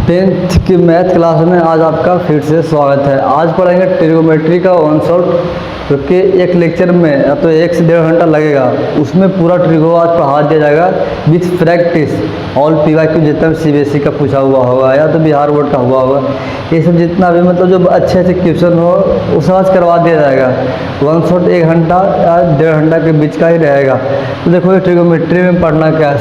Tenth की math class में आज आपका फिर से स्वागत है। आज पढ़ेंगे ट्रिगोमेट्री का वन शॉट, क्योंकि एक लेक्चर में या तो 1 से 1.5 घंटा लगेगा। उसमें पूरा ट्रिगो आज पढ़ा दिया जाएगा विथ प्रैक्टिस। ऑल PYQ जितना भी CBSE का पूछा हुआ होगा या तो बिहार बोर्ड का हुआ होगा, ये सब जितना भी मतलब जो अच्छे अच्छे क्वेश्चन हो वो सब आज करवा दिया जाएगा। वन शॉट 1 घंटा या 1.5 घंटा के बीच का ही रहेगा। तो देखो ये ट्रिगोमेट्री में पढ़ना क्या है।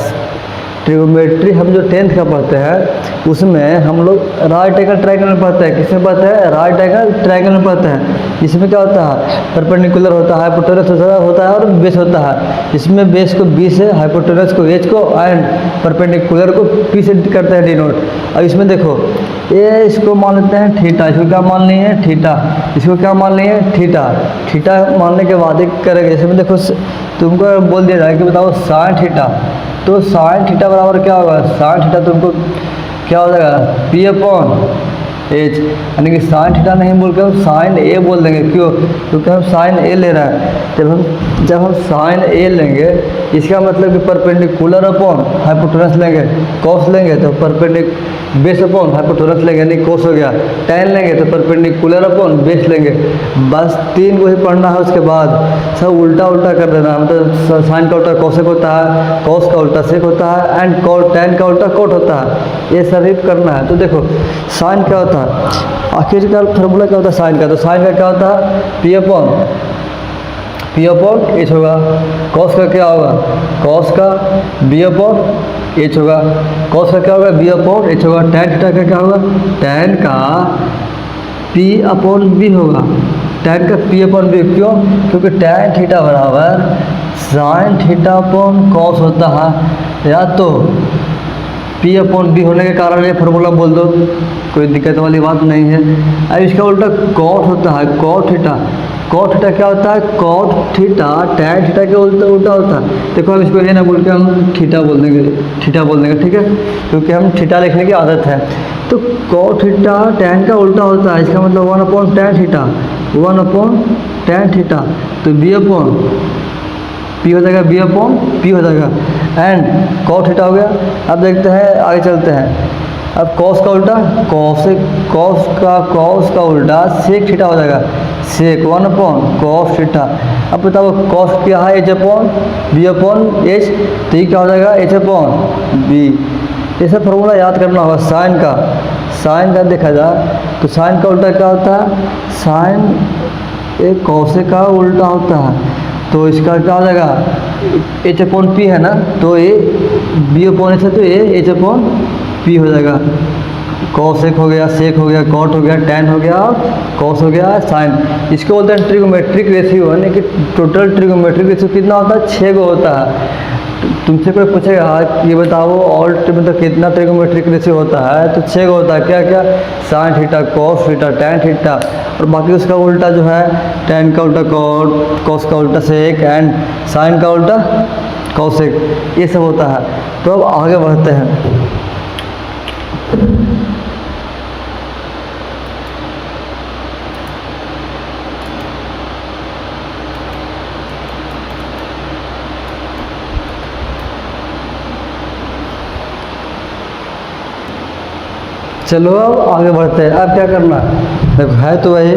ट्रिगोमेट्री हम जो 10th का पढ़ते हैं उसमें हम लोग राइट एंगल ट्रायंगल पढ़ते हैं। किसमें पढ़ते हैं? राइट एंगल ट्रायंगल में पढ़ते हैं। इसमें क्या होता है? परपेंडिकुलर होता है, हाइपोटेनस होता है और बेस होता है। इसमें बेस को B से, हाइपोटेनस को H को एंड परपेंडिकुलर को P से करते हैं डिनोट। अब इसमें देखो ये इसको मान लेते हैं थीटा। इसको क्या मान लिए हैं? थीटा। इसको क्या मान लिए हैं? थीटा। थीटा मानने के बाद एक करेंगे। जैसे में देखो तुमको बोल दिया जाए कि बताओ साइन थीटा, तो साइन थीटा बराबर क्या होगा? साइन थीटा तुमको क्या हो जाएगा? P/H। यानी कि साइन थीटा नहीं बोल के हम साइन A बोल देंगे। क्यों? क्योंकि हम साइन A ले रहे हैं। जब हम साइन A लेंगे इसका मतलब कि परपेंडिकुलर अपॉन हाइपोटेनस लेंगे, कॉस लेंगे तो बेस अपॉन हाइपोटेनस लेंगे यानी कोस हो गया। tan लेंगे तो परपेंडिकुलर अपॉन बेस लेंगे। बस 3 को ही पढ़ना है। उसके बाद सब उल्टा उल्टा कर देना। मतलब साइन का उल्टा कॉसेक होता है, कॉस का उल्टा सेक होता है एंड tan का उल्टा कोट होता है। ये सभी करना है। तो देखो साइन क्या होता है, आखिरकार फार्मूला क्या होता है साइन का? तो साइन का क्या होता है? P/H होगा। कॉस का क्या होगा? कॉस का B/H होगा। कॉस का क्या होगा? B/H होगा। tan थीटा का क्या होगा? tan का P/B होगा। tan का P/B क्यों? क्योंकि tan थीटा बराबर साइन थीटा अपॉन कॉस होता है। या तो P/B होने के कारण ये फार्मूला बोल दो, कोई दिक्कत वाली बात नहीं है। अब इसका उल्टा कॉट होता है, कॉट थीटा। कॉट थीटा क्या होता है? कॉट थीटा tan थीटा के उल्टा होता है। देखो हम इसको ये ना बोल के हम थीटा बोल देंगे, ठीक है, क्योंकि हम थीटा लिखने की आदत है। तो कॉट थीटा tan का उल्टा होता है। इसका मतलब 1/tan थीटा, 1/tan थीटा। तो B/P हो जाएगा, B/P हो जाएगा एंड कॉट थीटा हो गया। अब देखते हैं, आगे चलते हैं। अब कॉस का उल्टा कॉस का उल्टा सेक थीटा हो जाएगा, सेक 1/cos थीटा। अब बताओ कॉस क्या है? H/B/H। तो ये क्या हो जाएगा? H/B। ये सब फॉर्मूला याद करना होगा। साइन का देखा जाए तो साइन का उल्टा क्या होता है? साइन एक कॉस का उल्टा होता है। तो इसका क्या हो जाएगा? H/P है ना, तो ये B/H है, तो ये H/P हो जाएगा। कॉसेक हो गया, सेक हो गया, कॉट हो गया, tan हो गया, कॉस हो गया, साइन। इसको बोलते हैं ट्रिगोमेट्रिक रेशियो। यानी कि टोटल ट्रिगोमेट्रिक रेशियो कितना होता है? 6 को होता है। तुमसे कोई पूछेगा ये बताओ ऑल मतलब कितना ट्रिगोमेट्रिक रेशियो होता है, तो 6 को होता है। क्या क्या? Sine theta, cos theta, tan theta और बाकी उसका उल्टा जो है tan का उल्टा कॉट, कॉस का उल्टा सेक एंड साइन का उल्टा कॉसेक, ये सब होता है। तो अब आगे बढ़ते हैं। चलो अब आगे बढ़ते हैं। अब क्या करना है? देखो है तो वही।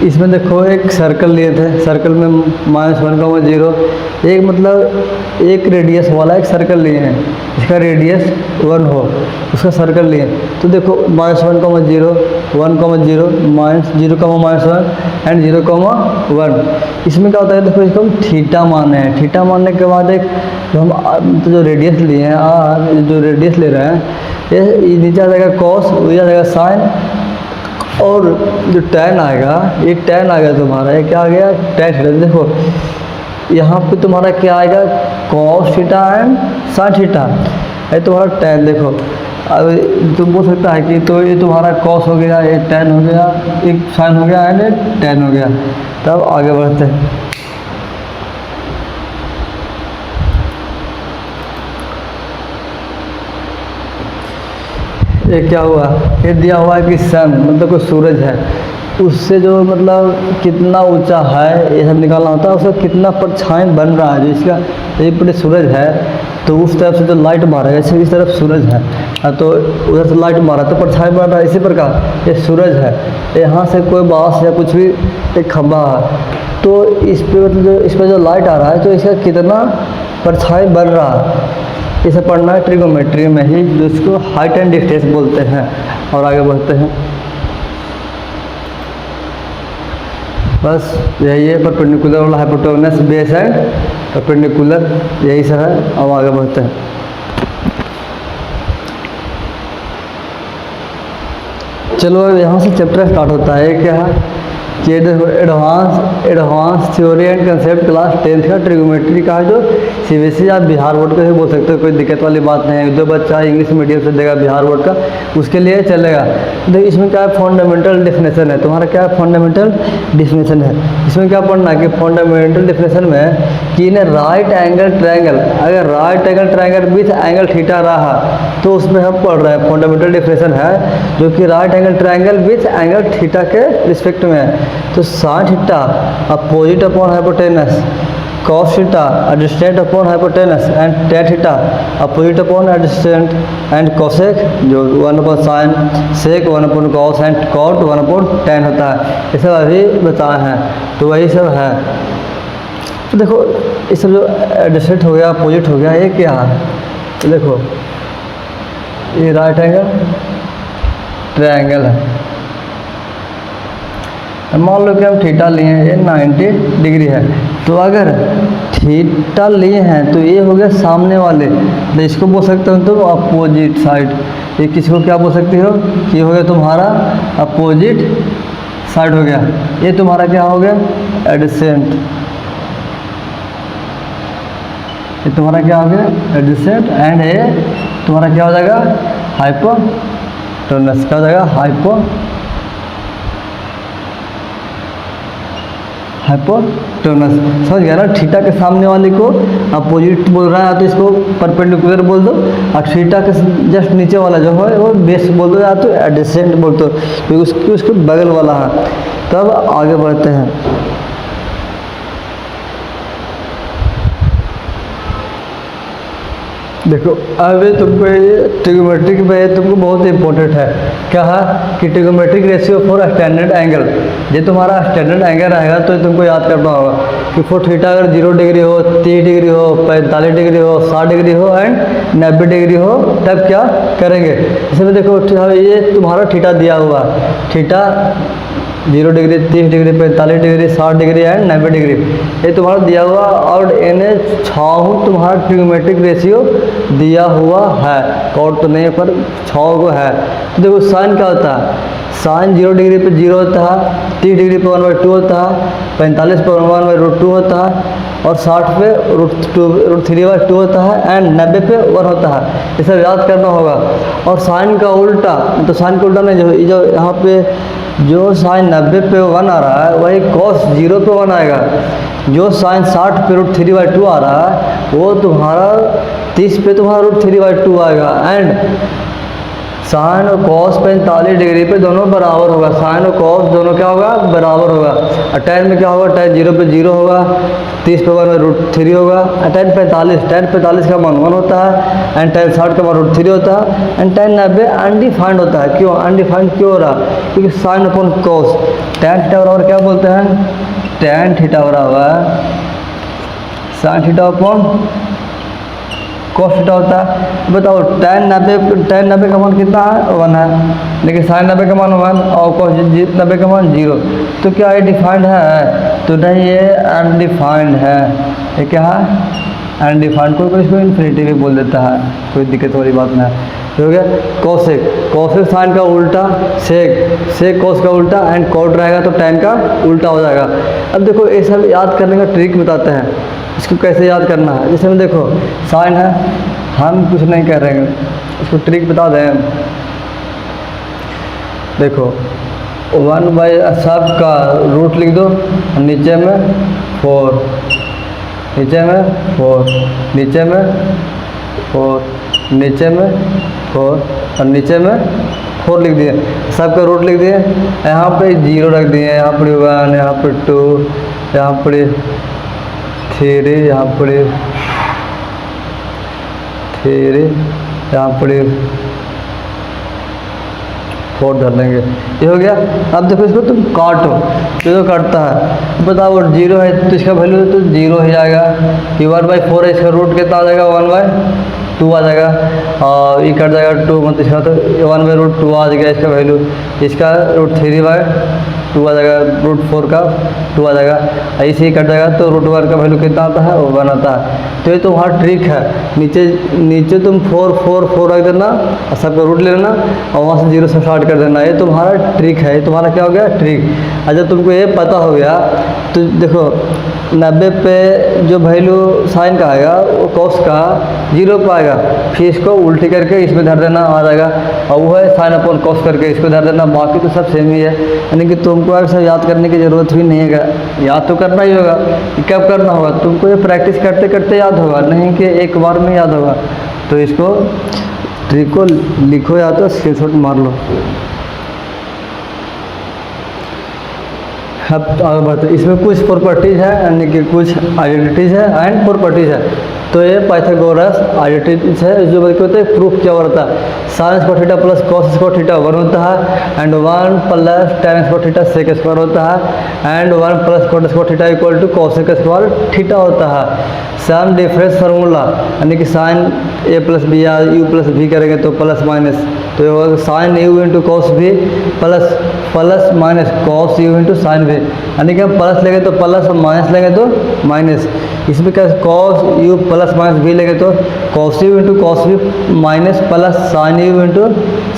इसमें देखो एक सर्कल लिए थे, सर्कल में -1,0 एक मतलब एक रेडियस वाला एक सर्कल लिए हैं। इसका रेडियस 1 हो, उसका सर्कल लिए। तो देखो -1,0 1,0 -0,-1 एंड 0,1। इसमें क्या होता है? देखो इसको हम थीटा माने हैं। थीटा मानने के बाद एक जो रेडियस लिए हैं, जो रेडियस ले रहे हैं, ये नीचे आ जाएगा कॉस, ऊपर आ जाएगा साइन और जो tan आएगा, ये tan आ गया तुम्हारा। ये क्या आ गया? tan theta. देखो यहाँ पे तुम्हारा क्या आएगा? Cos theta and sine theta. ये तुम्हारा tan। देखो अब तुम बोल सकता है कि तो ये तुम्हारा कॉस हो गया, ये tan हो गया, एक साइन हो गया एंड tan हो गया। तब आगे बढ़ते हैं। ये क्या हुआ? ये दिया हुआ है कि सन मतलब कोई सूरज है, उससे जो मतलब कितना ऊंचा है ये सब निकालना होता है। उसका कितना परछाई बन रहा है, जो इसका एक सूरज है तो उस तरफ से जो लाइट मारेगा, इस तरफ सूरज है तो उधर से लाइट मारा तो परछाई बन रहा है। इसी प्रकार ये सूरज है, यहाँ से कोई बांस या कुछ भी एक खंभा है, तो इस पे मतलब इस पर जो लाइट आ रहा है तो इसका कितना परछाई बन रहा है, इसे पढ़ना है ट्रिगोमेट्री में ही, जो इसको हाइट एंड डिस्टेंस बोलते हैं। और आगे बढ़ते हैं, बस यही है परपेंडिकुलर वाला हाइपोटेन्यूस बेस एंड परपेंडिकुलर, यही सब है। अब आगे बढ़ते हैं। चलो यहाँ से चैप्टर स्टार्ट होता है। क्या है कि advance theory and concept class 10th का ट्रिगोमेट्री का है, जो सीबीएसई आप बिहार बोर्ड का भी बोल सकते हो, कोई दिक्कत वाली बात नहीं है। जो बच्चा इंग्लिश मीडियम से देगा बिहार बोर्ड का, उसके लिए चलेगा। देखिए इसमें क्या है, फंडामेंटल डेफिनेशन है तुम्हारा। क्या है, फंडामेंटल डेफिनेशन है। इसमें क्या पढ़ना है कि फंडामेंटल डेफिनेशन में कि इन राइट एंगल ट्रायंगल, अगर right angle triangle with angle theta रहा तो उसमें हम पढ़ रहे हैं फंडामेंटल डेफिनेशन है, जो कि right angle triangle with angle theta के रिस्पेक्ट में है। तो sine theta opposite upon hypotenuse, cos theta adjacent upon hypotenuse and tan theta opposite upon adjacent and cosec, जो 1 upon sine, sec 1 upon cos and cot 1 upon tan होता है। ये सब अभी बताए हैं, तो वही सब है। तो देखो ये सब जो एडजेसेंट हो गया, अपोजिट हो गया, ये क्या है, तो देखो ये राइट एंगल ट्रायंगल है। मान लो कि हम थीटा लिए हैं, ये 90 डिग्री है, तो अगर थीटा लिए हैं तो ये हो गया सामने वाले, तो इसको बोल सकते हो तुम अपोजिट साइड। ये किसको क्या बोल सकते हो, ये हो गया तुम्हारा अपोजिट साइड हो गया। ये तुम्हारा क्या हो गया, एडजेसेंट। ये तुम्हारा क्या हो गया, एडजेसेंट। एंड ये तुम्हारा क्या हो जाएगा, हाइपोटेनस। क्या हो जाएगा, हाइपोटेनस। समझ गया ना। थीटा के सामने वाले को अपोजिट बोल रहा है तो इसको परपेंडिकुलर बोल दो, और थीटा के जस्ट नीचे वाला जो है वो बेस बोल दो, या तो एडजेसेंट बोल दो, तो उसके बगल वाला है। तब आगे बढ़ते हैं। देखो अभी तुमको ये ट्रिगोमेट्रिक में तुमको बहुत इंपॉर्टेंट है। क्या है कि trigonometric ratio for standard angle, ये तुम्हारा स्टैंडर्ड एंगल रहेगा तो तुमको याद करना होगा कि फॉर थीटा अगर 0 डिग्री हो, 30 डिग्री हो, 45 डिग्री हो, 60 डिग्री हो एंड 90 डिग्री हो, तब क्या करेंगे। इसमें देखो ये तुम्हारा थीटा दिया हुआ, theta 0 degree, 30 degree, 45 degree, 60 degree and 90 degree, ये तुम्हारा दिया हुआ। और इन्हें 6 तुम्हारा ट्रिगोमेट्रिक रेशियो दिया हुआ है, कॉट तो नहीं पर 6 को है। तो देखो साइन क्या होता है, साइन 0 डिग्री पे 0 होता है, 30 डिग्री पे 1/2 होता है, 45 पे 1/√2 होता है, और 60 पे √3/2 होता है, एंड 90 पे 1 होता है। ये सब याद करना होगा। और साइन का उल्टा, तो साइन का उल्टा नहीं, जो यहाँ पे जो साइन 90 पे 1 आ रहा है वही कॉस 0 पे 1 आएगा। जो साइन 60 पे √3/2 आ रहा है वो तुम्हारा 30 पे तुम्हारा √3/2 आएगा। एंड साइन और कॉस 45 डिग्री पे दोनों बराबर होगा, साइन और कॉस दोनों क्या होगा, बराबर होगा। और tan में क्या होगा, tan 0 पे 0 होगा, 30 पे 1/√3 होगा। और tan 45 का मान 1 होता है, एंड tan 60 का मान √3 होता है, एंड tan 90 अनडिफाइंड होता है। क्यों अनडिफाइंड क्यों हो रहा, क्योंकि sine upon cos, tan theta बराबर क्या बोलते हैं, tan थीटा बराबर sine theta upon cos theta होता है। बताओ tan 90 का मान कितना है, 1 है, लेकिन साइन 90 का मान 1 और कॉस 90 का मान 0, तो क्या ये डिफाइंड है, तो नहीं ये अनडिफाइंड है। ये क्या है, अनडिफाइंड। कोई इसको इन्फिनिटी भी बोल देता है, कोई दिक्कत वाली बात नहीं है। हो गया कॉसेक साइन का उल्टा, सेक कॉस का उल्टा, एंड कॉट रहेगा तो tan का उल्टा हो जाएगा। अब देखो ये सब याद करने का ट्रिक बताते हैं, इसको कैसे याद करना है। जैसे में देखो साइन है, हम कुछ नहीं कह रहे हैं, इसको ट्रिक बता दें। देखो 1/सब का रूट लिख दो, नीचे में 4, नीचे में 4, नीचे में 4, नीचे में 4 और नीचे में 4 लिख दिए, सब का रूट लिख दिए। यहाँ पे 0 रख दिए, यहाँ पर 1, यहाँ पर 2, यहाँ पर 3, यहाँ पर 3, यहाँ पर 4 धर लेंगे। ये हो गया। अब देखो इसको तुम काटो, तो कटता है, बताओ 0 है तो इसका वैल्यू तो 0 ही आएगा कि 1/4 है, इसका रूट कितना आ जाएगा 1/2 आ जाएगा, और ये कट जाएगा 2, मतलब इसका तो 1/√2 आ जाएगा इसका वैल्यू, इसका √3/2 आ जाएगा, √4 का 2 आ जाएगा, ऐसे ही कट जाएगा तो √1 का वैल्यू कितना आता है 1 आता है। तो ये तुम्हारा ट्रिक है, नीचे तुम 4 रख देना और सबका रूट ले लेना और वहाँ से 0 से स्टार्ट कर देना। ये तुम्हारा ट्रिक है, ये तुम्हारा क्या हो गया ट्रिक। अच्छा तुमको ये पता हो गया तो देखो 90 पे जो वैल्यू साइन का आएगा वो कॉस का 0 पे आएगा, फिर इसको उल्टी करके इसमें धर देना आ जाएगा, और वो है साइन अपॉन कॉस करके इसको धर देना, बाकी तो सब सेम ही है। यानी कि तुमको ऐसा याद करने की ज़रूरत भी नहीं है, याद तो करना ही होगा। कब करना होगा तुमको, ये प्रैक्टिस करते करते याद होगा, नहीं कि एक बार में याद होगा। तो इसको ट्रिक को लिखो या तो स्क्रीनशॉट मार लो। अब आगे बढ़ते, इसमें कुछ प्रॉपर्टीज़ है, यानी कि कुछ आइडेंटिटीज़ है एंड प्रॉपर्टीज़ है। तो ये पाइथागोरस आइडेंटिटीज है जो बल्कि होता है प्रूफ क्या होता है, sine square theta plus cos square theta 1 होता है, and 1 plus tan square theta sec square होता है, and 1 plus cot square theta equal to cosec square theta होता है। सम डिफरेंस फार्मूला, यानी कि साइन a प्लस बी या u plus B करेंगे तो प्लस माइनस, तो ये होगा sine u into cos B plus minus cos u into sine B, यानी कि हम प्लस लेंगे तो प्लस और माइनस लेंगे तो माइनस। इसमें क्या कॉस u प्लस माइनस भी लेंगे तो कॉस u इंटू कॉस भी minus plus sign u into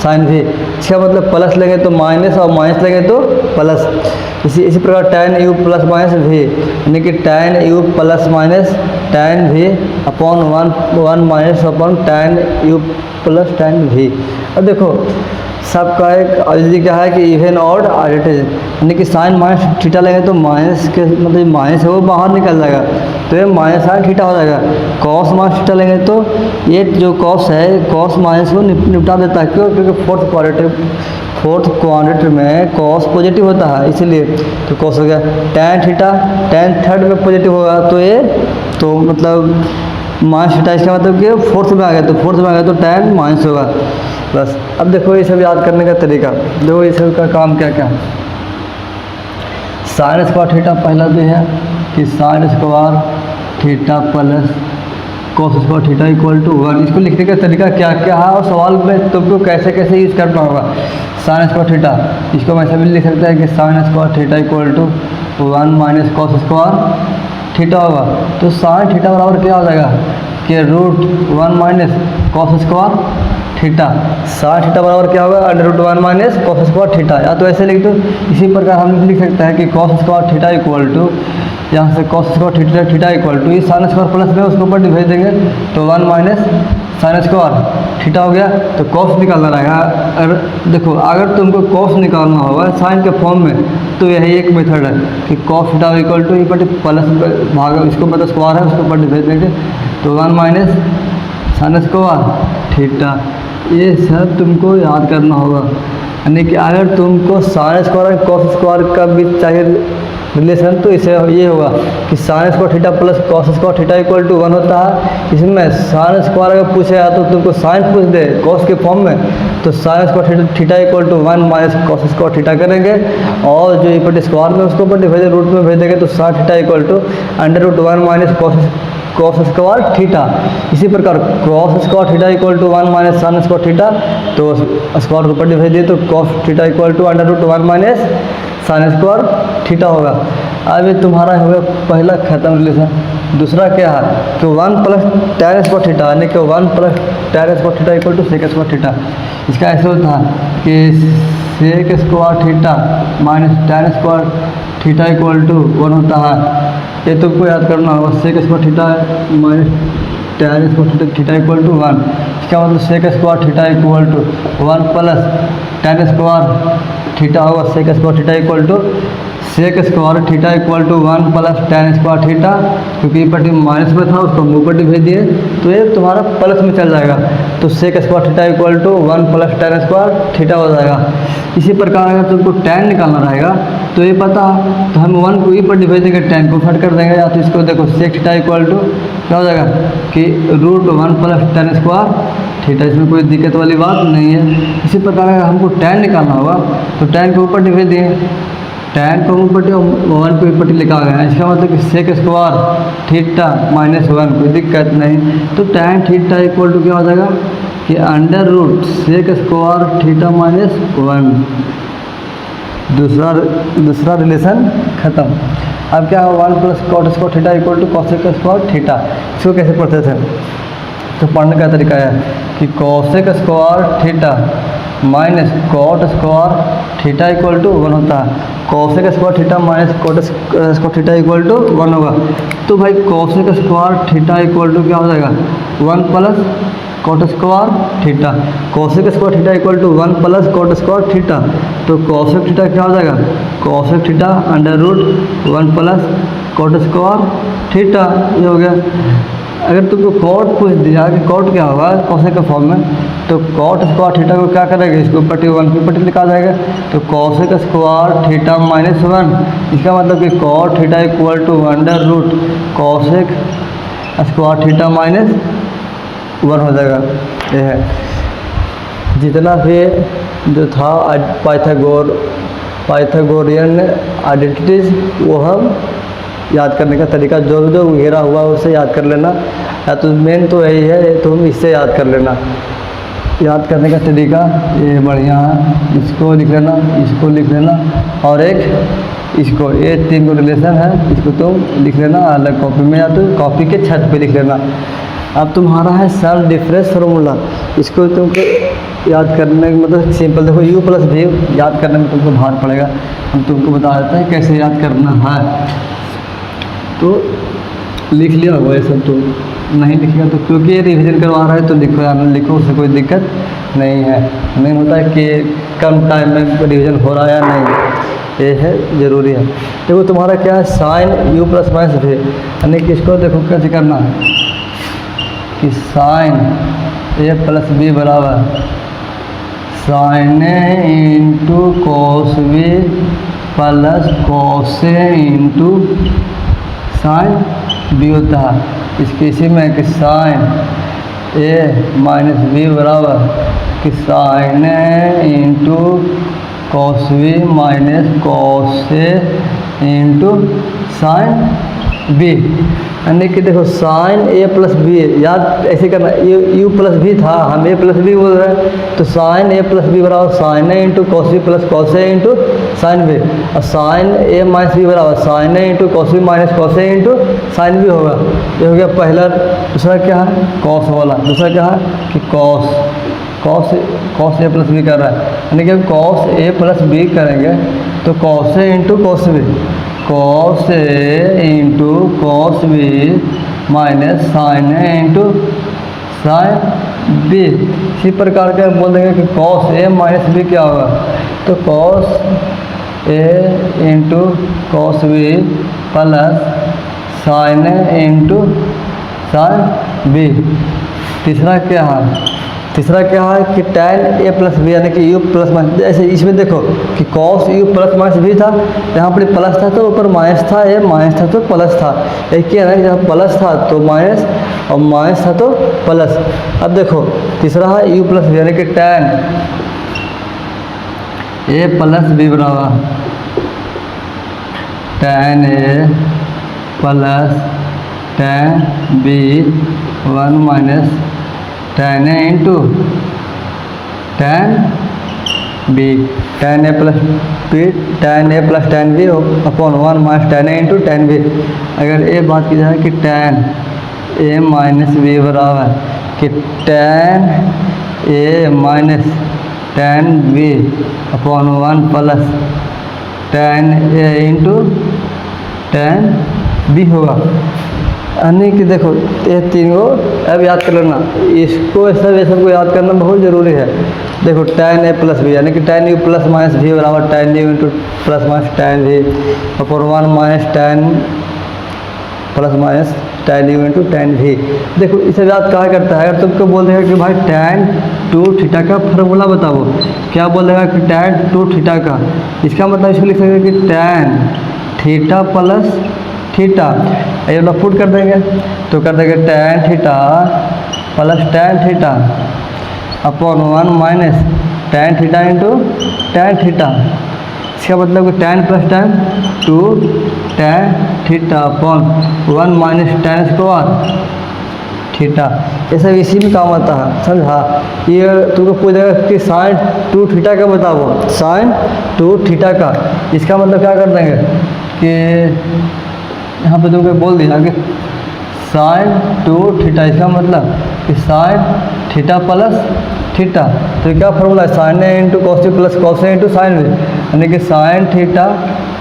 sine भी। इसका मतलब प्लस लेंगे तो माइनस और माइनस लेंगे तो प्लस। इसी प्रकार tan u प्लस माइनस भी, यानी कि tan u plus minus tan भी upon 1 minus upon tan u plus tan भी। अब देखो सबका एक आइडेंटिटी क्या है कि इवन ऑड आइडेंटिटी, यानी कि साइन माइनस थीटा लेंगे तो माइनस के मतलब माइनस है वो बाहर निकल जाएगा, तो ये माइनस साइन थीटा हो जाएगा। कॉस माइनस थीटा लेंगे तो ये जो कॉस है कॉस माइनस को निपटा देता है, क्यों, क्योंकि फोर्थ क्वाड्रेंट में कॉस पॉजिटिव होता है इसलिए, तो कॉस हो गया। tan थीटा tan थर्ड में पॉजिटिव होगा तो ये तो मतलब माइनस थीटा, इसका मतलब कि फोर्थ में आ गया, तो फोर्थ में आ गया तो tan माइनस होगा बस। अब देखो ये सब याद करने का तरीका, देखो ये सब का काम क्या क्या है। साइन स्क्वायर थीटा पहला भी है कि sine square theta plus cos square theta equal to 1, इसको लिखने का तरीका क्या क्या है और सवाल में तुमको कैसे कैसे यूज़ करना होगा। साइन स्क्वायर थीटा इसको हम ऐसे भी लिख सकते हैं कि sine square theta equal to 1 minus cos square theta होगा, तो साइन थीटा बराबर क्या हो जाएगा कि √1 minus cos square theta. Sine theta बराबर क्या होगा √1 माइनस कॉस स्क्वायर थीटा, या तो ऐसे लिख दो। इसी प्रकार हम लिख सकते हैं कि cos square theta equal to, यहाँ से cos square theta equal to, इस साइन स्क्वायर प्लस में उसके ऊपर डिवाइड देंगे तो 1 माइनस साइन स्क्वायर थीटा हो गया, तो कॉस निकालना रहेगा। अगर देखो अगर तुमको कॉस निकालना होगा साइन के फॉर्म में तो यही एक मेथड है कि कॉस थीटा इक्वल टू ये बटे प्लस भाग इसको मतलब स्क्वायर है उसके ऊपर डिवाइड देंगे तो 1 माइनस साइन स्क्वायर थीटा। ये सब तुमको याद करना होगा, यानी कि अगर तुमको साइन स्क्वायर और कॉस स्क्वायर का भी चाहिए रिलेशन तो इसे ये होगा कि sine square theta plus cos square theta equal to 1 होता है। इसमें साइन स्क्वायर अगर पूछेगा तो तुमको साइन पूछ दे कॉस के फॉर्म में तो sine square theta equal to 1 minus cos square theta करेंगे, और जो इपट स्क्वायर में उसको ऊपर डिवाइड रूट में भेज देंगे तो sine theta equal to √1 minus cos square theta. इसी प्रकार cos square theta equal to 1 minus sine square theta, तो स्क्वायर ऊपर डिवाइड दिए तो cos theta equal to √1 minus sine square theta होगा। अब ये तुम्हारा हो गया पहला खत्म रिलेशन। दूसरा क्या है कि 1 प्लस tan स्क्वायर थीटा, यानी कि 1 plus tan square theta equal to sec square theta. इसका ऐसे होता है कि sec square theta minus tan square theta equal to 1 होता है। ये तुमको याद करना होगा, sec square theta minus tan square theta equal to 1, इसका मतलब sec square theta equal to 1 plus tan square theta होगा sec square theta equal to sec square theta equal to 1 plus tan square theta, क्योंकि पट्टी minus में था उसको ऊपर भेज दिए तो ये तुम्हारा प्लस में चल जाएगा, तो sec square theta equal to 1 plus tan square theta हो जाएगा। इसी प्रकार अगर तुमको tan निकालना रहेगा तो ये पता तो हम 1 को ऊपर डिवाइड देंगे tan को फट कर देंगे, या तो इसको देखो सेक थीटा इक्वल टू क्या हो जाएगा कि √1 प्लस tan स्क्वायर थीटा, इसमें कोई दिक्कत वाली बात नहीं है। इसी प्रकार अगर हमको tan निकालना होगा तो tan के ऊपर लिख दिए, tan को ऊपर 1 को ऊपर लिखा गया है, इसका मतलब कि सेक स्क्वायर थीटा माइनस 1, कोई दिक्कत नहीं। तो tan थीटा इक्वल टू क्या हो जाएगा कि under root sec square theta minus 1। दूसरा रिलेशन खत्म। अब क्या होगा 1 plus cot square theta equal to cosec square theta. इसको कैसे पढ़ते थे, तो पढ़ने का तरीका है कि cosec square theta minus cot square theta equal to 1 होता है। Cosec square theta minus cot square theta equal to 1 होगा। तो भाई cosec square theta equal to क्या हो जाएगा 1 plus cot square theta. Cosec square theta equal to 1 plus cot square theta. तो cosec theta क्या हो जाएगा cosec theta under root 1 plus cot square theta, ये हो गया। अगर तुमको कॉट पूछ दिया कि कॉट क्या होगा कॉसेक के फॉर्म में, तो कॉट स्क्वायर थीटा को क्या करेगा, इसको पट्टी 1 की पट्टी लिखा जाएगा। तो कॉसेक स्क्वायर थीटा माइनस 1, इसका मतलब कि cot theta equal to under root cosec square theta minus 1 हो जाएगा। ये है जितना भी जो था पाइथागोरियन आइडेंटिटीज वो हम याद करने का तरीका जो जो घेरा हुआ उससे याद कर लेना, या तो मेन तो यही है, तो हम इससे याद कर लेना। याद करने का तरीका ये बढ़िया है, इसको लिख लेना, इसको लिख लेना और एक इसको, ये 3 को रिलेशन है, इसको तुम लिख लेना अलग कॉपी में या तो कॉपी के छत पे लिख लेना। अब तुम्हारा है सम डिफरेंस फार्मूला, इसको तुमको याद करने मतलब सिंपल देखो u प्लस v याद करने में तुमको भार पड़ेगा। हम तुमको बता देते हैं कैसे याद करना है, तो लिख लिया होगा ये सब। तो नहीं लिखेगा तो क्योंकि ये रिवीजन करवा रहा है तो लिखो या नहीं लिखो, उससे कोई दिक्कत नहीं है। नहीं होता है कि कम टाइम में रिवीजन हो रहा है या नहीं, ये है ज़रूरी है। देखो तुम्हारा क्या है sine u plus minus v, यानी कि इसको देखो कैसे करना है कि साइन a प्लस b बराबर sine A into cos v plus cos A into sine b होता है। इसके इसी में कि साइन a माइनस b बराबर कि sine A into cos v minus cos A into sine b, यानी कि देखो साइन a प्लस बी याद ऐसे करना, u प्लस v था, हम a प्लस बी बोल रहे हैं, तो साइन a प्लस बी बराबर sine A into cos v plus cos A into sine b, और साइन a माइनस बी बराबर sine A into cos v minus cos A into sine b होगा। ये हो गया पहला। दूसरा क्या है कॉस वाला, दूसरा क्या है कि कॉस ए प्लस बी कर रहा है, यानी कि कॉस ए प्लस बी करेंगे तो cos A into cos B, cos A into cos B minus sine A into sine B. इसी प्रकार के बोल देंगे कि कॉस ए माइनस बी क्या होगा, तो cos A into cos B plus sine A into sine B. तीसरा क्या है कि tan a प्लस बी, यानी कि u प्लस माइनस, ऐसे इसमें देखो कि cos u plus minus B था, यहाँ पर प्लस था तो ऊपर माइनस था, ये माइनस था तो प्लस था। एक ही है ना, जहाँ प्लस था तो माइनस और माइनस था तो प्लस। अब देखो तीसरा है u प्लस बी, यानी कि tan a प्लस बी बराबर tan a plus tan b 1 minus tan a into tan b, tan a plus tan b upon 1 minus tan a into tan b। अगर ये बात की जाए कि tan a माइनस b बराबर कि tan a minus tan b upon 1 plus tan a into tan b होगा। यानी कि देखो ये 3 को अब याद कर लेना, इसको ये सबको याद करना बहुत ज़रूरी है। देखो tan a प्लस बी, यानी कि tan u प्लस माइनस भी बराबर tan u into plus minus tan v upon 1 minus tan plus minus tan u into tan v। देखो इसे याद कहा करता है, अगर तुमको बोल देगा कि भाई tan 2 थीटा का फार्मूला बताओ, क्या बोल देगा कि tan 2 थीटा का, इसका मतलब इसको लिख सकते कि tan थीटा प्लस थीटा, ये वाला पुट कर देंगे तो कर देंगे tan theta plus tan theta upon 1 minus tan theta into tan theta. इसका मतलब कि tan plus tan 2 tan theta upon 1 minus tan square theta. ये सब इसी में काम आता है, समझा। ये तुमको पूछेगा कि साइन 2 थीटा का बताओ, साइन 2 थीटा का। इसका मतलब क्या कर देंगे कि यहाँ पे तुमको बोल दिया कि साइन 2 थीटा, इसका मतलब कि साइन थीटा प्लस थीटा। तो क्या फॉर्मूला है, sign A into cos A plus cos A into sign ए, यानी कि sine theta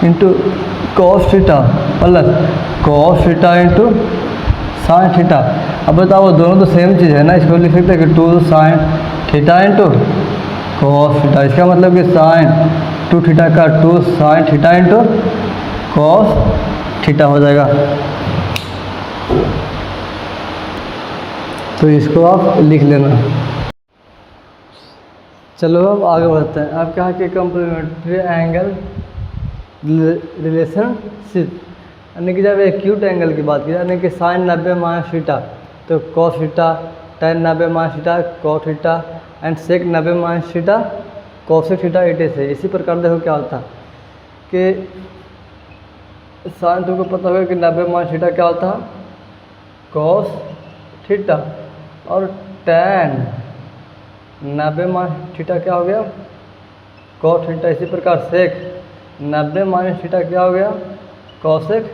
into cos theta plus cos theta into sine theta. अब बताओ दोनों तो सेम चीज़ है ना, इसको लिख सकते हैं कि 2 sine theta into cos theta. इसका मतलब कि साइन 2 थीटा का 2 sine theta into cos theta हो जाएगा। तो इसको आप लिख लेना। चलो अब आगे बढ़ते हैं। अब क्या है कि कॉम्प्लीमेंट्री एंगल रिलेशनशिप, यानी कि जब एक्यूट एंगल की बात की जाए, यानी कि साइन 90 माइनस थीटा तो cos theta, tan 90 minus theta cos theta and sec 90 minus theta cosec theta. इट से इसी प्रकार देखो क्या होता है कि साइन तुमको पता होगा कि 90 माइनस थीटा क्या होता है, कॉस थीटा, और tan 90 माइनस थीटा क्या हो गया, कॉस थीटा। इसी प्रकार सेक 90 माइनस थीटा क्या हो गया, कॉसेक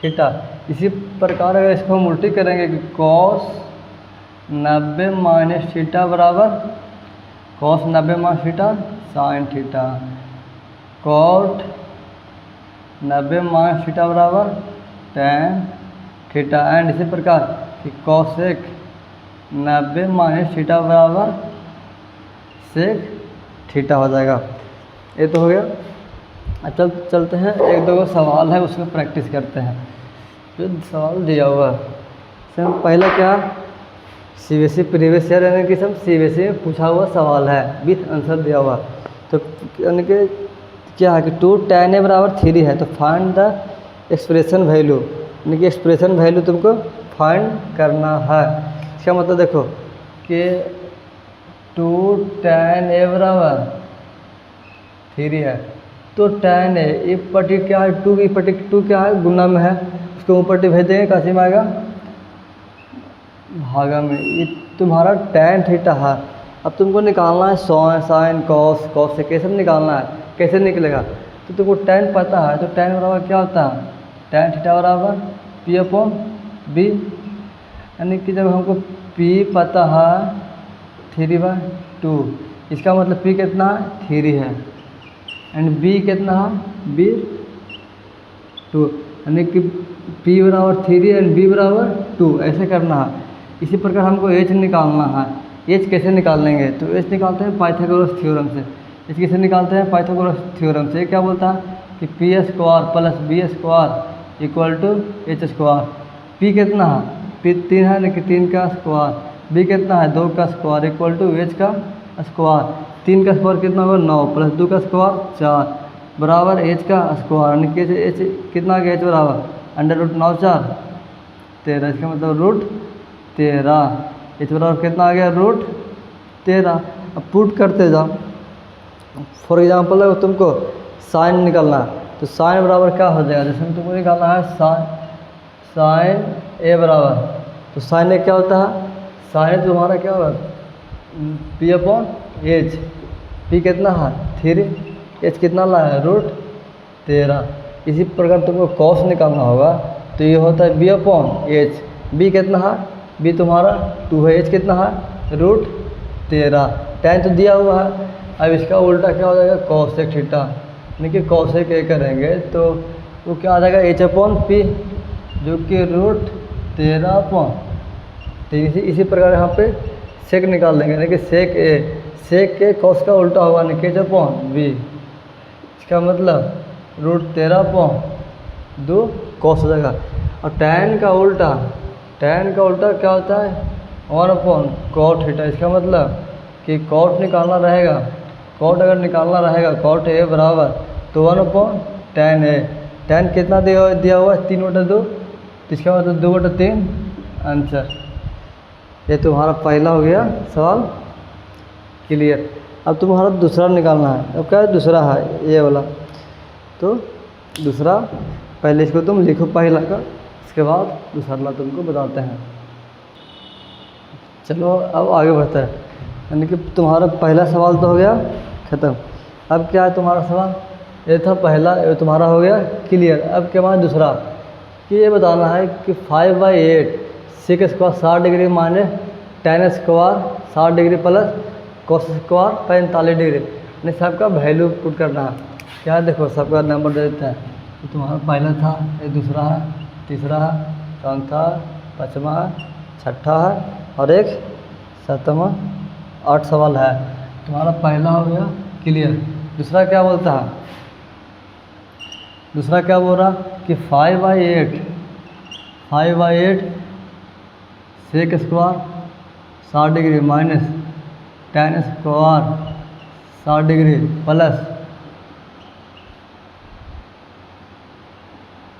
थीटा। इसी प्रकार अगर इसको हम उल्टी करेंगे कि कॉस 90 माइनस थीटा बराबर cos 90 minus theta sine theta, cot 90 minus theta बराबर tan थीटा, एंड इसी प्रकार कि कॉसेक 90 माइनस थीटा बराबर सेक थीटा हो जाएगा। ये तो हो गया। चलते हैं, एक दो सवाल है उसमें प्रैक्टिस करते हैं। जो सवाल दिया हुआ है पहला क्या, CBSE प्रीवियस ईयर, यानी कि सब CBSE में पूछा हुआ सवाल है विथ आंसर दिया हुआ। तो यानी कि क्या है कि 2 tan A बराबर 3 है, तो फाइंड द एक्सप्रेशन वैल्यू, यानी कि एक्सप्रेशन वैल्यू तुमको फाइंड करना है। इसका मतलब देखो कि 2 tan A बराबर 3 है, तो tan A ये पट्टी क्या है, 2 की पट्टी 2 क्या है, गुना में है, उसको ऊपर भेज देंगे, काशी में आएगा भागा में। ये तुम्हारा tan थीटा है। अब तुमको निकालना है साइन कॉस, कॉस से कैसे निकालना है, कैसे निकलेगा। तो तुमको tan पता है, तो tan बराबर क्या होता है, tan थीटा बराबर P अपॉन B, यानी कि जब हमको P पता है 3/2, इसका मतलब P कितना है, 3 है, एंड B कितना है, B 2, यानी कि P बराबर 3 एंड B बराबर 2, ऐसे करना है। इसी प्रकार हमको H निकालना है। H कैसे निकाल लेंगे, तो H निकालते हैं पाइथागोरस थ्योरम से। H कैसे निकालते हैं, पाइथागोरस थ्योरम से। क्या बोलता है कि P square plus B square equal to H square. P कितना है, P 3 है, यानी कि 3 का स्क्वायर, B कितना है, 2 का स्क्वायर इक्वल टू H का स्क्वायर। 3 का स्क्वायर कितना होगा, 9 प्लस 2 का स्क्वायर 4 बराबर H का स्क्वायर, यानी कि H कितना आ गया, H बराबर √9 4 13, इसका मतलब √13। H बराबर कितना आ गया, √13। अब पुट करते जाओ। फॉर एग्जाम्पल अगर तुमको साइन निकालना है, तो साइन बराबर क्या हो जाएगा, जैसे तुमको निकालना है साइन A बराबर, तो साइन A क्या होता है, साइन तुम्हारा क्या होगा, P अपॉन H। P कितना है 3, H कितना ला है, √13। इसी प्रकार तुमको कॉस निकालना होगा, तो ये होता है B अपॉन H। B कितना है, B तुम्हारा 2 है, H कितना है, √13। tan तो दिया हुआ है। अब इसका उल्टा क्या हो जाएगा, कॉसेक थीटा, यानी कि कॉसेक A करेंगे तो वो क्या आ जाएगा, H अपॉन P, जो कि √13 अपॉन। तो इसी प्रकार यहाँ पे सेक निकाल देंगे, यानी कि सेक A, सेक के कॉस का उल्टा होगा, यानी कि H अपॉन B। इसका मतलब √13 अपॉन 2 कॉस हो जाएगा। और tan का उल्टा क्या होता है, 1 अपॉन कॉट थीटा। इसका मतलब कि कॉट निकालना रहेगा, कॉट अगर निकालना रहेगा, कॉट A बराबर तो 1 अपॉन tan A। tan कितना दिया हुआ है, 3/2, तो इसका मतलब 2/3 आंसर। ये तुम्हारा पहला हो गया सवाल क्लियर। अब तुम्हारा दूसरा निकालना है। अब क्या है दूसरा है ये वाला, तो दूसरा पहले इसको तुम लिखो पहला का, इसके बाद दूसरा तुमको बताते हैं। चलो अब आगे बढ़ता है, यानी कि तुम्हारा पहला सवाल तो हो गया ख़त्म। अब क्या है तुम्हारा सवाल, ये था पहला, ये तुम्हारा हो गया क्लियर। अब क्या हमारा दूसरा कि ये बताना है कि 5/8 sec square 60 degree minus tan square 60 degree plus cos square 45 degree, यानी सबका वैल्यू पुट करना है। क्या है देखो सबका नंबर दे देते हैं। तो तुम्हारा पहला था, ये दूसरा है, तीसरा है, चौथा, पाँचवा है, छठा है और एक सातवां, 8 सवाल है। तुम्हारा पहला हो गया क्लियर। दूसरा क्या बोलता है, दूसरा क्या बोल रहा कि 5/8 sec square 60 degree minus tan square 60 degree plus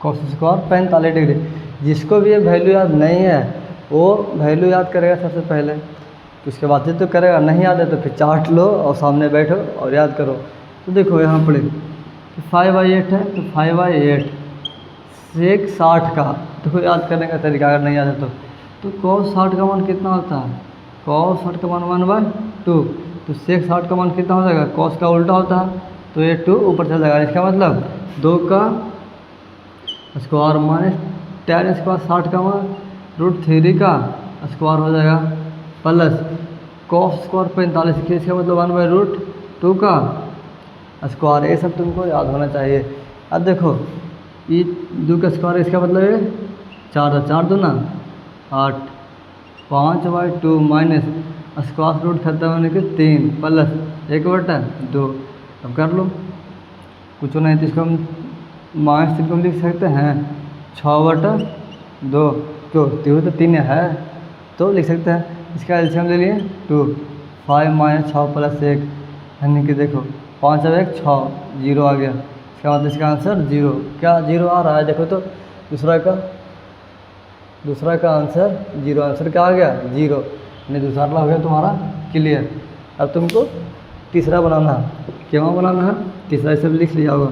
cos square 45 degree. जिसको भी ये वैल्यू याद नहीं है वो वैल्यू याद करेगा सबसे पहले, उसके बाद तो करेगा। नहीं याद है तो फिर चार्ट लो और सामने बैठो और याद करो। तो देखो यहाँ पढ़े कि 5/8 है, तो 5/8 सेक 60 का देखो याद करने का तरीका अगर नहीं याद है तो cos 60 का मान कितना होता है, cos 60 का मान 1/2, तो सेक 60 का मान कितना हो जाएगा, cos का उल्टा होता है तो ये 2 ऊपर चल जाएगा। इसका मतलब 2 का स्क्वायर माइनस tan स्क्वायर 60 का मान √3 का स्क्वायर हो जाएगा प्लस cos स्क्वायर 45 के, इसका मतलब 1/√2 का स्क्वायर। ये सब तुमको याद होना चाहिए। अब देखो ये 2 का स्क्वायर, इसका मतलब है 4 2 ना 8, 5/2 माइनस स्क्वायर रूट खत्म होने के 3 प्लस 1/2। अब कर लो कुछ नहीं तो इसको हम माइनस 3 को लिख सकते हैं 6/2, क्यों तीन तो 3 है तो लिख सकते हैं। इसका एलसीएम ले लिए 2, 5 - 6 + 1, यानी कि देखो 5 और 1 6, 0 आ गया। इसका मतलब इसका आंसर 0, क्या 0 आ रहा है देखो तो दूसरा का आंसर 0, आंसर क्या आ गया 0, यानी दूसरा हो गया तुम्हारा क्लियर। अब तुमको तीसरा बनाना है, क्या बनाना है तीसरा, इसे लिख लिया होगा।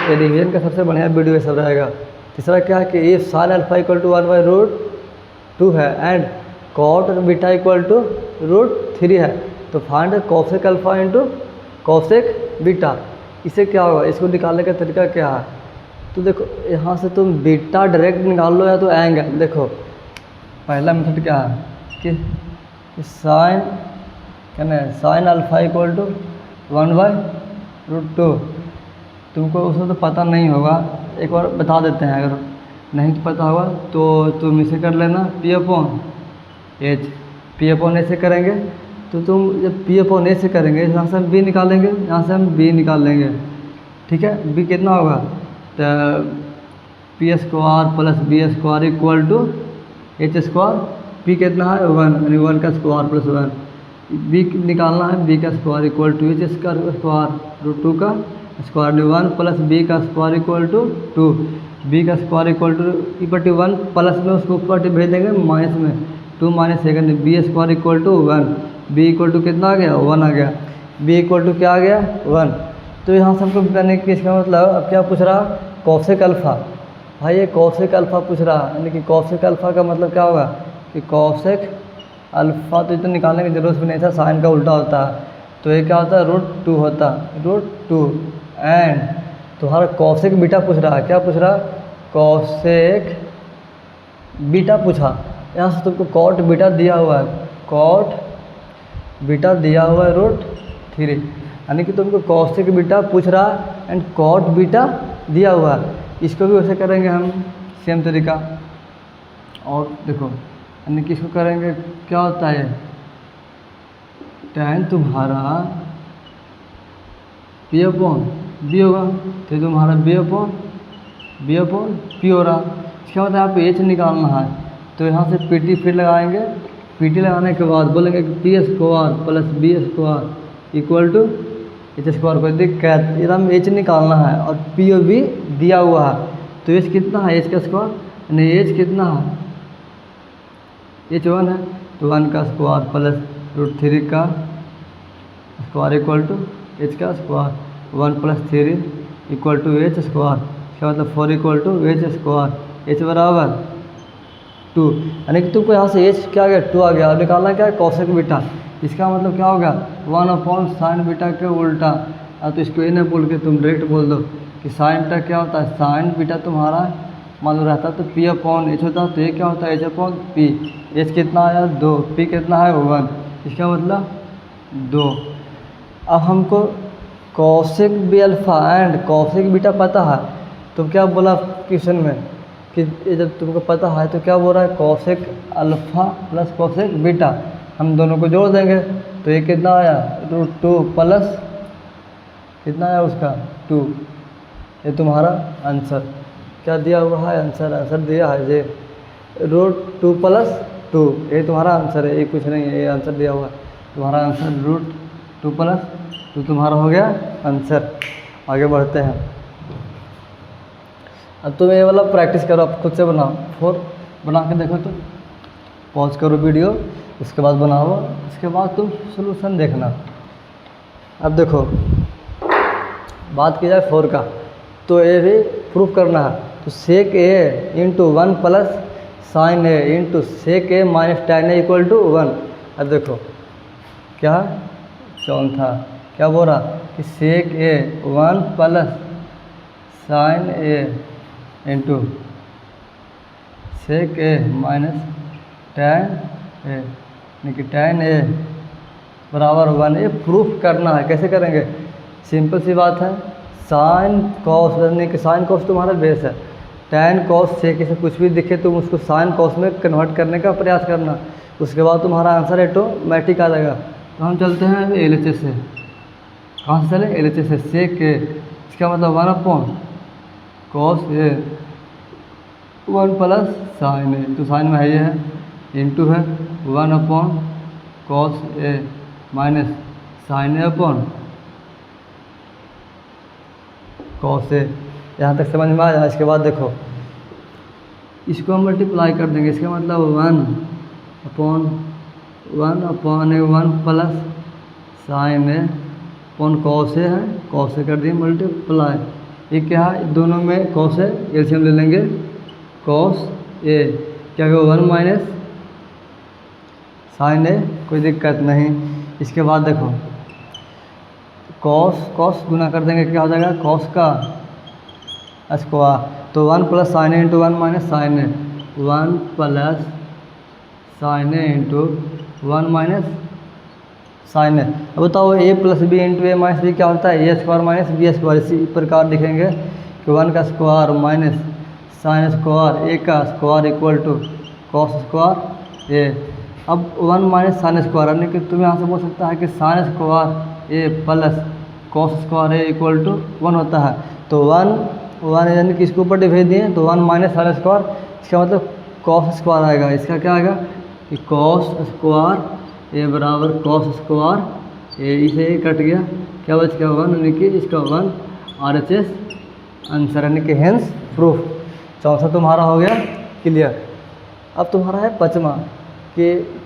ये रिवीजन का सबसे बढ़िया वीडियो सब रहेगा। तीसरा क्या है कि इफ sin अल्फा = 1/√2 है एंड cot बीटा = √3 है तो find cosec alpha × cosec beta. इसे क्या होगा, इसको निकालने का तरीका क्या है, तो देखो यहाँ से तुम बीटा डायरेक्ट निकाल लो या तो एंगल। देखो पहला मेथड क्या है कि sin अल्फा = 1/√2। तुमको उसमें तो पता नहीं होगा, एक बार बता देते हैं, अगर नहीं पता होगा तो तुम इसे कर लेना P/H। P/A से करेंगे तो तुम जब P/A से करेंगे यहाँ से हम B निकालेंगे, यहाँ से हम B निकाल लेंगे, ठीक है। B कितना होगा तो P² + B² = H²। P कितना है 1, यानी 1 का स्क्वायर प्लस 1। B निकालना है, B का स्क्वायर = H² √2 का स्क्वायर 1 प्लस B का स्क्वायर = 2। B का स्क्वायर = 1 प्लस में उसको ऊपर भेज देंगे माइनस में 2 - 1, B² = 1। B = कितना आ गया 1 आ गया। B = क्या आ गया 1। तो यहाँ से हमको करने की इसका मतलब अब क्या पूछ रहा cosec अल्फा। भाई ये cosec अल्फा पूछ रहा है, यानी कि cosec अल्फा का मतलब क्या होगा कि cosec अल्फा तो इतना निकालने की जरूरत भी नहीं था, साइन का उल्टा होता है तो ये क्या होता है √2 होता है √2। एंड तुम्हारा cosec बीटा पूछ रहा है, क्या पूछ रहा cosec बीटा पूछा। यहाँ से तुमको cot बीटा दिया हुआ है, cot बीटा दिया हुआ है √3, यानी कि तुमको cosec बीटा पूछ रहा है एंड cot बीटा दिया हुआ है। इसको भी वैसे करेंगे हम सेम तरीका। और देखो यानी कि इसको करेंगे क्या होता है tan तुम्हारा P/B होगा, तो तुम्हारा B/P हो रहा। इसका मतलब आप H निकालना है तो यहाँ से PT फिर लगाएंगे। PT लगाने के बाद बोलेंगे कि P² + B² = H²। कोई दिक्कत, इधर हम H निकालना है और P/B दिया हुआ है तो H कितना है H² यानी एच कितना है, एच 1 है, तो 1 का स्क्वायर प्लस √3 का स्क्वायर इक्वल टू एच का square, 1 + 3 equal to H square, इसका मतलब 4 equal to H square, H बराबर 2। यानी कि तुमको यहाँ से एच क्या आ गया, 2 आ गया। अब निकालना क्या है, कॉसेक बीटा। इसका मतलब क्या होगा, 1/sin बीटा के उल्टा। अब तो इसको ये ना बोल के तुम डायरेक्ट बोल दो कि साइन बीटा क्या होता है, साइन बीटा तुम्हारा मान लो रहता तो p/h होता, तो ये क्या होता है h/p। एच कितना आया 2, p कितना है 1, इसका मतलब 2। अब हमको cosec B alpha and cosec beta पता है, तो क्या बोला क्वेश्चन में कि ये जब तुमको पता है तो क्या बोल रहा है, cosec alpha plus cosec beta, हम दोनों को जोड़ देंगे तो ये कितना आया √2 प्लस कितना आया उसका 2। ये तुम्हारा आंसर क्या दिया हुआ है, आंसर दिया है ये √2 + 2, ये तुम्हारा आंसर है, ये कुछ नहीं है, ये आंसर दिया हुआ है तुम्हारा आंसर √2 + 2 तुम्हारा हो गया आंसर। आगे बढ़ते हैं। अब तुम ये वाला प्रैक्टिस करो, आप खुद से बनाओ, 4 बना के देखो, तो पॉज करो वीडियो, उसके बाद बनाओ, उसके बाद तुम सॉल्यूशन देखना। अब देखो बात की जाए 4 का, तो ये भी प्रूफ करना है, तो sec a × 1 + sin a × sec a - tan a = 1। अब देखो क्या चौथा क्या बोल रहा कि sec a 1 + sin a × sec a - tan a, यानी कि tan a बराबर 1। ये प्रूफ करना है, कैसे करेंगे, सिंपल सी बात है, साइन कॉस, यानी कि साइन कॉस तुम्हारा बेस है, tan कॉस से से कुछ भी दिखे तुम उसको साइन कॉस में कन्वर्ट करने का प्रयास करना, उसके बाद तुम्हारा आंसर ऑटोमेटिक आ जाएगा। तो हम चलते हैं LHS से, कहाँ से चले, LHS से। sec a इसका मतलब 1/cos a 1 + sin a, तो साइन में है ये है, इंटू है 1/cos a - sin a cos a। यहाँ तक समझ में आया। इसके बाद देखो इसको हम मल्टीप्लाई कर देंगे, इसका मतलब 1/1 + sin a cos a है, cos a कर दिए मल्टीप्लाई, ये क्या है, दोनों में cos a एलसीएम ले लेंगे, cos a क्या होगा 1 - sin a, कोई दिक्कत नहीं। इसके बाद देखो cos गुना कर देंगे, क्या हो जाएगा, cos का स्क्वायर, तो 1 + sin a × 1 - sin a, 1 + sin a × 1 - sin a। अब बताओ a + b × a - b क्या होता है, a² - b²। इसी प्रकार लिखेंगे कि 1 का square minus sin square a का square equal to cos square a। अब 1 - sin स्क्वायर, यानी कि तुम यहाँ से बोल सकता है कि sin square a + cos square a = 1 होता है, तो 1 यानी कि इसके ऊपर डिवाइड दिए, तो 1 - sin स्क्वायर, इसका मतलब cos स्क्वायर आएगा। इसका क्या आएगा कि cos स्क्वायर a बराबर cos स्क्वायर a, इसे कट गया, क्या बच गया 1, यानी कि इसका 1 RHS आंसर, यानी कि हेंस प्रूफ। चौथा तुम्हारा हो गया क्लियर। अब तुम्हारा है पाँचवा, कि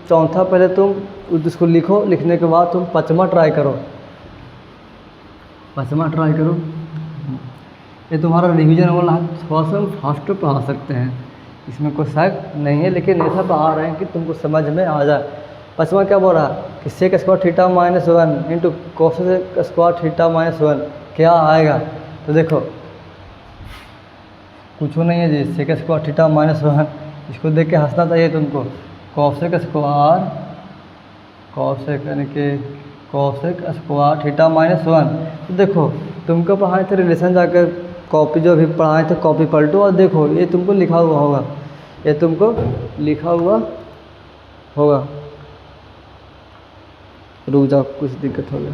चौथा पहले तुम इसको लिखो, लिखने के बाद तुम पाँचवा ट्राई करो, पाँचवा ट्राई करो। ये तुम्हारा रिवीजन वाला है, थोड़ा सा हम फास्ट पढ़ा सकते हैं, इसमें कोई शक नहीं है, लेकिन ऐसा पढ़ा रहे हैं कि तुमको समझ में आ जाए। पाँचवा क्या बोल रहा है कि sec square theta - 1 × cos square theta - 1 क्या आएगा। तो देखो कुछ नहीं है जी, sec स्क्वायर थीटा - 1, इसको देख के हंसना चाहिए तुमको। cosec स्क्वायर यानी कि cosec स्क्वायर थीटा - 1। तो देखो तुमको पढ़ाए थे रिलेशन, जाकर कॉपी जो भी पढ़ाए थे कॉपी पलटो और देखो ये तुमको लिखा हुआ होगा, ये तुमको लिखा हुआ होगा। रुक जाओ, कुछ दिक्कत हो गया।